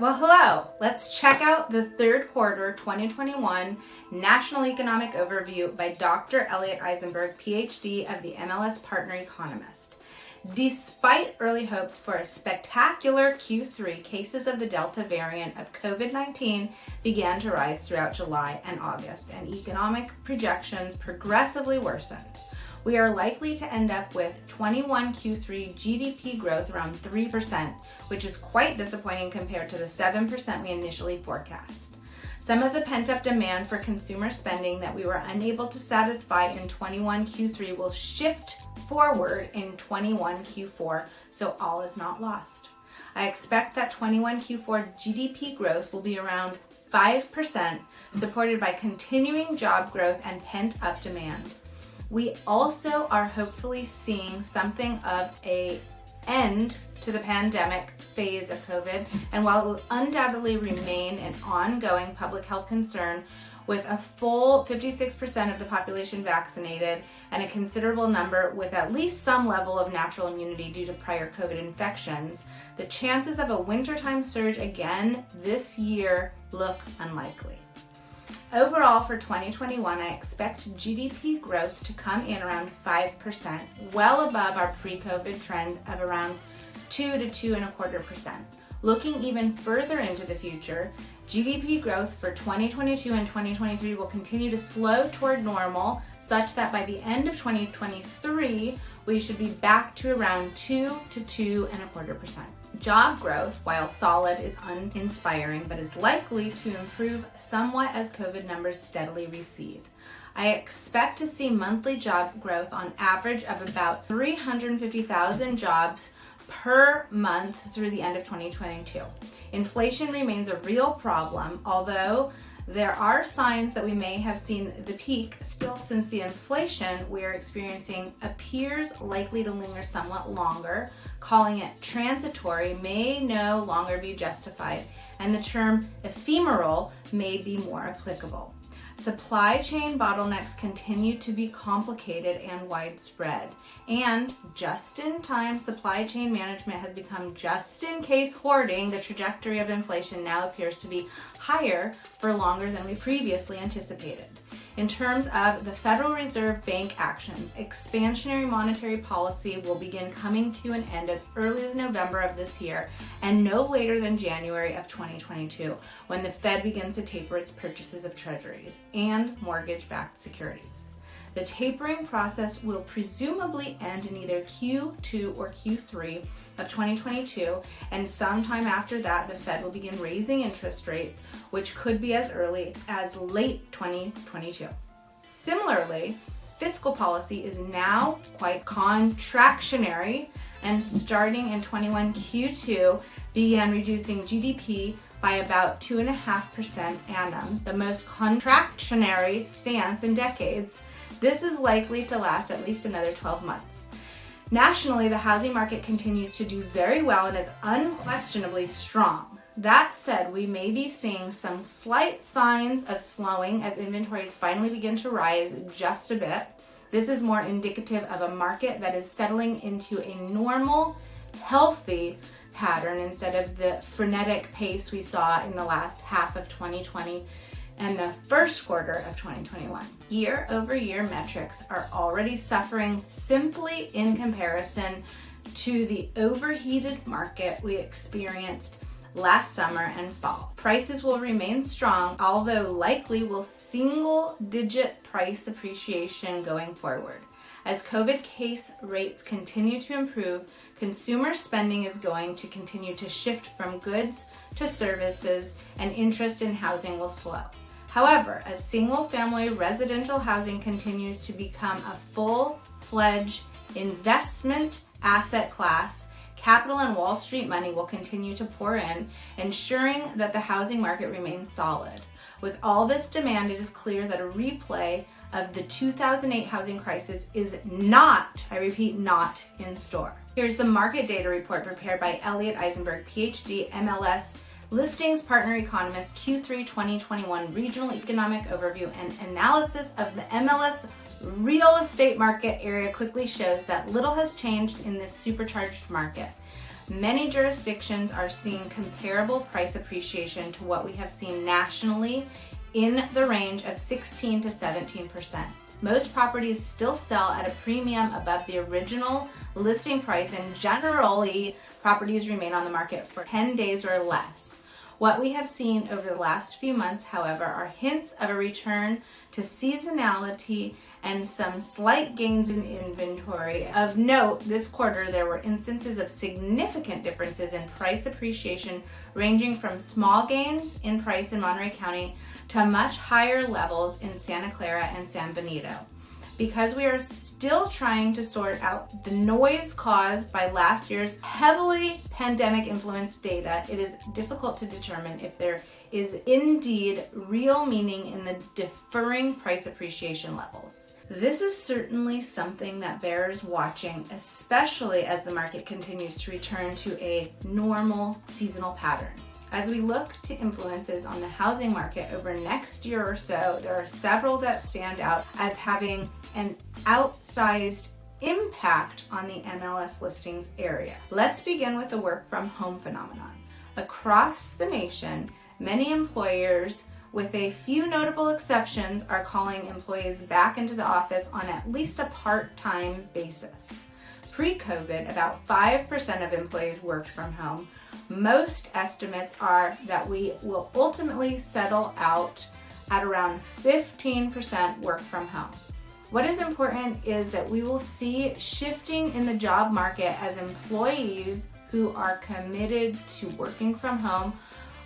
Well, hello. Let's check out the third quarter 2021 National Economic Overview by Dr. Elliot Eisenberg, PhD of the MLS Partner Economist. Despite early hopes for a spectacular Q3, cases of the Delta variant of COVID-19 began to rise throughout July and August, and economic projections progressively worsened. We are likely to end up with 21 Q3 GDP growth around 3%, which is quite disappointing compared to the 7% we initially forecast. Some of the pent-up demand for consumer spending that we were unable to satisfy in 21 Q3 will shift forward in 21 Q4, so all is not lost. I expect that 21 Q4 GDP growth will be around 5%, supported by continuing job growth and pent-up demand. We also are hopefully seeing something of an end to the pandemic phase of COVID, and while it will undoubtedly remain an ongoing public health concern, with a full 56% of the population vaccinated and a considerable number with at least some level of natural immunity due to prior COVID infections, the chances of a wintertime surge again this year look unlikely. Overall, for 2021, I expect GDP growth to come in around 5%, well above our pre-COVID trend of around 2 to 2.25%. Looking even further into the future, GDP growth for 2022 and 2023 will continue to slow toward normal, such that by the end of 2023, we should be back to around 2 to 2.25%. Job growth, while solid, is uninspiring, but is likely to improve somewhat as COVID numbers steadily recede. I expect to see monthly job growth on average of about 350,000 jobs per month through the end of 2022. Inflation remains a real problem, although there are signs that we may have seen the peak. Still, since the inflation we are experiencing appears likely to linger somewhat longer, calling it transitory may no longer be justified, and the term ephemeral may be more applicable. Supply chain bottlenecks continue to be complicated and widespread, and just-in-time supply chain management has become just-in-case hoarding. The trajectory of inflation now appears to be higher for longer than we previously anticipated. In terms of the Federal Reserve Bank actions, expansionary monetary policy will begin coming to an end as early as November of this year and no later than January of 2022, when the Fed begins to taper its purchases of treasuries and mortgage-backed securities. The tapering process will presumably end in either Q2 or Q3 of 2022, and sometime after that, the Fed will begin raising interest rates, which could be as early as late 2022. Similarly, fiscal policy is now quite contractionary, and starting in 21 Q2, began reducing GDP by about 2.5% annum, the most contractionary stance in decades. This is likely to last at least another 12 months. Nationally, the housing market continues to do very well and is unquestionably strong. That said, we may be seeing some slight signs of slowing as inventories finally begin to rise just a bit. This is more indicative of a market that is settling into a normal, healthy pattern instead of the frenetic pace we saw in the last half of 2020 and the first quarter of 2021. Year-over-year metrics are already suffering simply in comparison to the overheated market we experienced last summer and fall. Prices will remain strong, although likely will single-digit price appreciation going forward. As COVID case rates continue to improve, consumer spending is going to continue to shift from goods to services, and interest in housing will slow. However, as single-family residential housing continues to become a full-fledged investment asset class, capital and Wall Street money will continue to pour in, ensuring that the housing market remains solid. With all this demand, it is clear that a replay of the 2008 housing crisis is not, I repeat, not in store. Here's the market data report prepared by Elliot Eisenberg, PhD, MLS Listings Partner Economist, Q3 2021 Regional Economic Overview and Analysis of the MLS real estate market area quickly shows that little has changed in this supercharged market. many jurisdictions are seeing comparable price appreciation to what we have seen nationally in the range of 16 to 17%. Most properties still sell at a premium above the original listing price, and generally properties remain on the market for 10 days or less. What we have seen over the last few months, however, are hints of a return to seasonality and some slight gains in inventory. Of note, this quarter there were instances of significant differences in price appreciation, ranging from small gains in price in Monterey County to much higher levels in Santa Clara and San Benito. Because we are still trying to sort out the noise caused by last year's heavily pandemic-influenced data, it is difficult to determine if there is indeed real meaning in the differing price appreciation levels. This is certainly something that bears watching, especially as the market continues to return to a normal seasonal pattern. As we look to influences on the housing market over next year or so, there are several that stand out as having an outsized impact on the MLS listings area. Let's begin with the work from home phenomenon. Across the nation, many employers, with a few notable exceptions, are calling employees back into the office on at least a part-time basis. Pre-COVID, about 5% of employees worked from home. Most estimates are that we will ultimately settle out at around 15% work from home. What is important is that we will see shifting in the job market as employees who are committed to working from home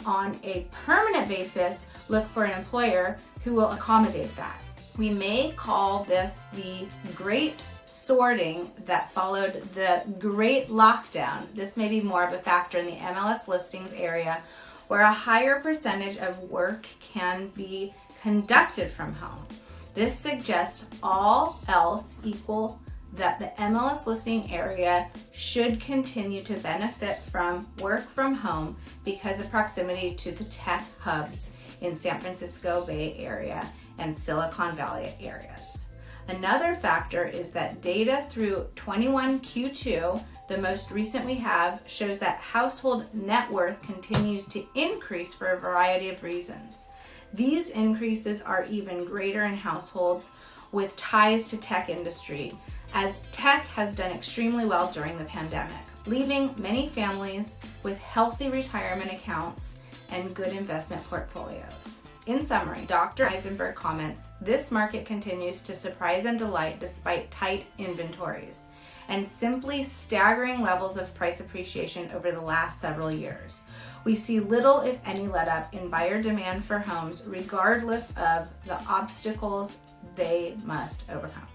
on a permanent basis look for an employer who will accommodate that. We may call this the great sorting that followed the great lockdown. This may be more of a factor in the MLS listings area, where a higher percentage of work can be conducted from home. This suggests, all else equal, that the MLS listing area should continue to benefit from work from home because of proximity to the tech hubs in San Francisco Bay Area and Silicon Valley areas. Another factor is that data through 21 Q2, the most recent we have, shows that household net worth continues to increase for a variety of reasons. These increases are even greater in households with ties to tech industry, as tech has done extremely well during the pandemic, leaving many families with healthy retirement accounts and good investment portfolios. In summary, Dr. Eisenberg comments, this market continues to surprise and delight despite tight inventories and simply staggering levels of price appreciation over the last several years. We see little, if any, let up in buyer demand for homes, regardless of the obstacles they must overcome.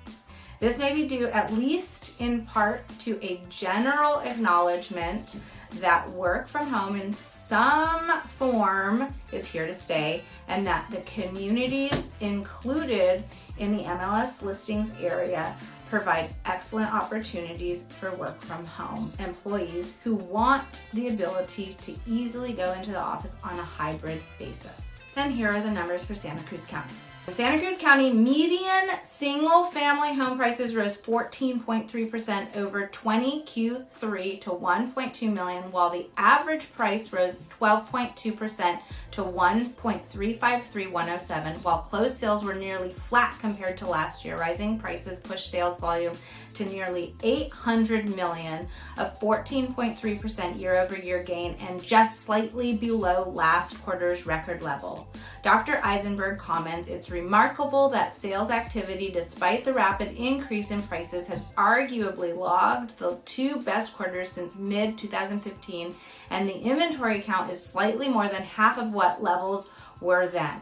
This may be due, at least in part, to a general acknowledgement that work from home in some form is here to stay, and that the communities included in the MLS listings area provide excellent opportunities for work from home employees who want the ability to easily go into the office on a hybrid basis. And here are the numbers for Santa Cruz County. In Santa Cruz County, median single-family home prices rose 14.3% over 20 Q3 to $1.2 million, while the average price rose 12.2% to $1.353107, while closed sales were nearly flat compared to last year. Rising prices pushed sales volume to nearly $800 million, a 14.3% year-over-year gain, and just slightly below last quarter's record level. Dr. Eisenberg comments, it's remarkable that sales activity, despite the rapid increase in prices, has arguably logged the two best quarters since mid-2015, and the inventory count is slightly more than half of what levels were then.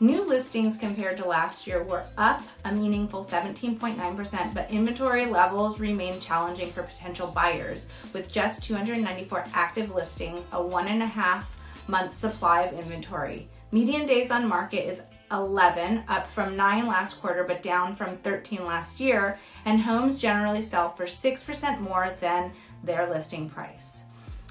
New listings compared to last year were up a meaningful 17.9%, but inventory levels remain challenging for potential buyers, with just 294 active listings, a 1.5 month supply of inventory. Median days on market is 11, up from 9 last quarter, but down from 13 last year, and homes generally sell for 6% more than their listing price.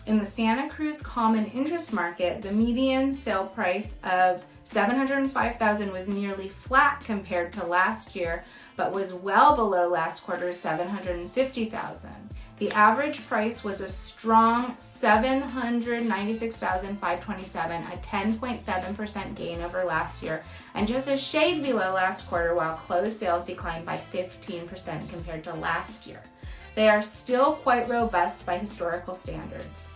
In the Santa Cruz common interest market, the median sale price of $705,000 was nearly flat compared to last year, but was well below last quarter's $750,000. The average price was a strong $796,527, a 10.7% gain over last year, and just a shade below last quarter, while closed sales declined by 15% compared to last year. They are still quite robust by historical standards.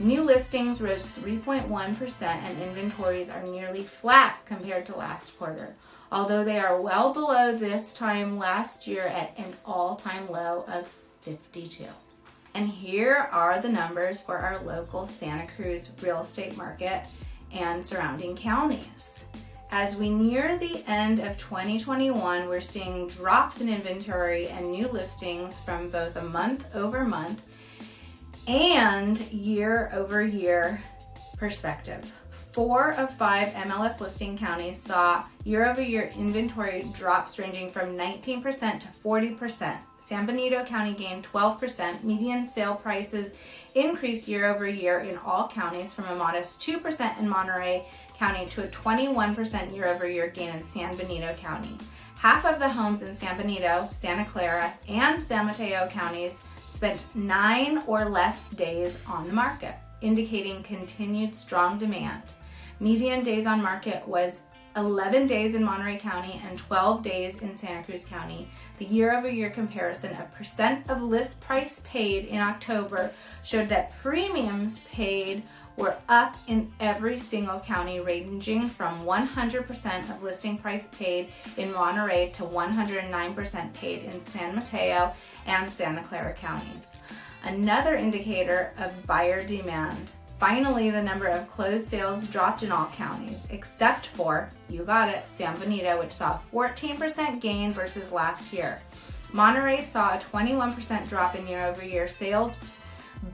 New listings rose 3.1% and inventories are nearly flat compared to last quarter, although they are well below this time last year at an all-time low of 52. And here are the numbers for our local Santa Cruz real estate market and surrounding counties. As we near the end of 2021, we're seeing drops in inventory and new listings from both a month-over-month and year-over-year perspective. 4 of 5 MLS listing counties saw year-over-year inventory drops ranging from 19% to 40%. San Benito County gained 12%. Median sale prices increased year-over-year in all counties from a modest 2% in Monterey County to a 21% year-over-year gain in San Benito County. Half of the homes in San Benito, Santa Clara, and San Mateo counties spent 9 or less days on the market, indicating continued strong demand. Median days on market was 11 days in Monterey County and 12 days in Santa Cruz County. The year-over-year comparison of percent of list price paid in October showed that premiums paid were up in every single county, ranging from 100% of listing price paid in Monterey to 109% paid in San Mateo and Santa Clara counties. Another indicator of buyer demand. Finally, the number of closed sales dropped in all counties, except for, you got it, San Benito, which saw a 14% gain versus last year. Monterey saw a 21% drop in year-over-year sales.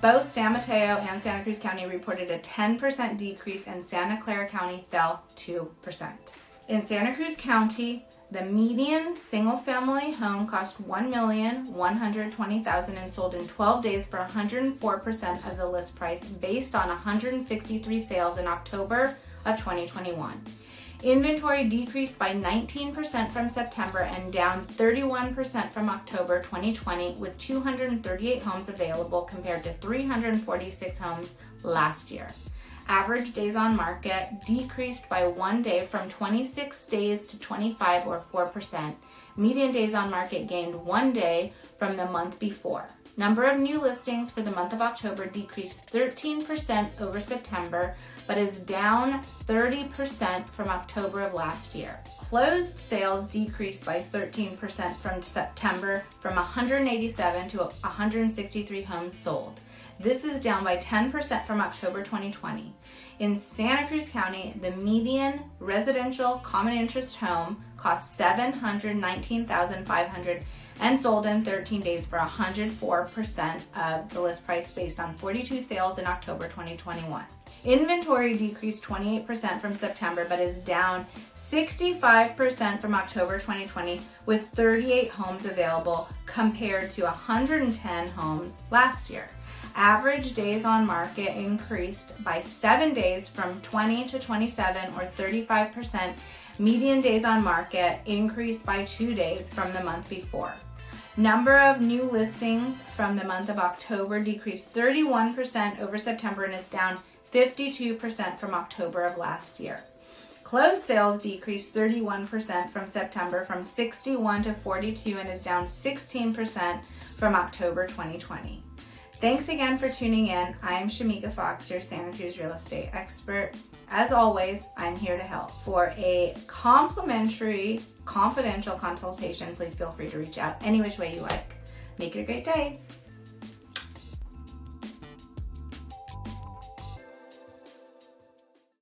Both San Mateo and Santa Cruz County reported a 10% decrease, and Santa Clara County fell 2%. In Santa Cruz County, the median single-family home cost $1,120,000 and sold in 12 days for 104% of the list price, based on 163 sales in October of 2021. Inventory decreased by 19% from September and down 31% from October 2020, with 238 homes available compared to 346 homes last year. Average days on market decreased by 1 day from 26 days to 25, or 4%. Median days on market gained 1 day from the month before. Number of new listings for the month of October decreased 13% over September, but is down 30% from October of last year. Closed sales decreased by 13% from September, from 187 to 163 homes sold. This is down by 10% from October 2020. In Santa Cruz County, the median residential common interest home cost $719,500 and sold in 13 days for 104% of the list price, based on 42 sales in October 2021. Inventory decreased 28% from September, but is down 65% from October 2020, with 38 homes available compared to 110 homes last year. Average days on market increased by 7 days from 20 to 27, or 35%. Median days on market increased by 2 days from the month before. Number of new listings from the month of October decreased 31% over September and is down 52% from October of last year. Closed sales decreased 31% from September, from 61 to 42, and is down 16% from October 2020. Thanks again for tuning in. I'm Shamika Fox, your Santa Cruz real estate expert. As always, I'm here to help. For a complimentary, confidential consultation, please feel free to reach out any which way you like. Make it a great day.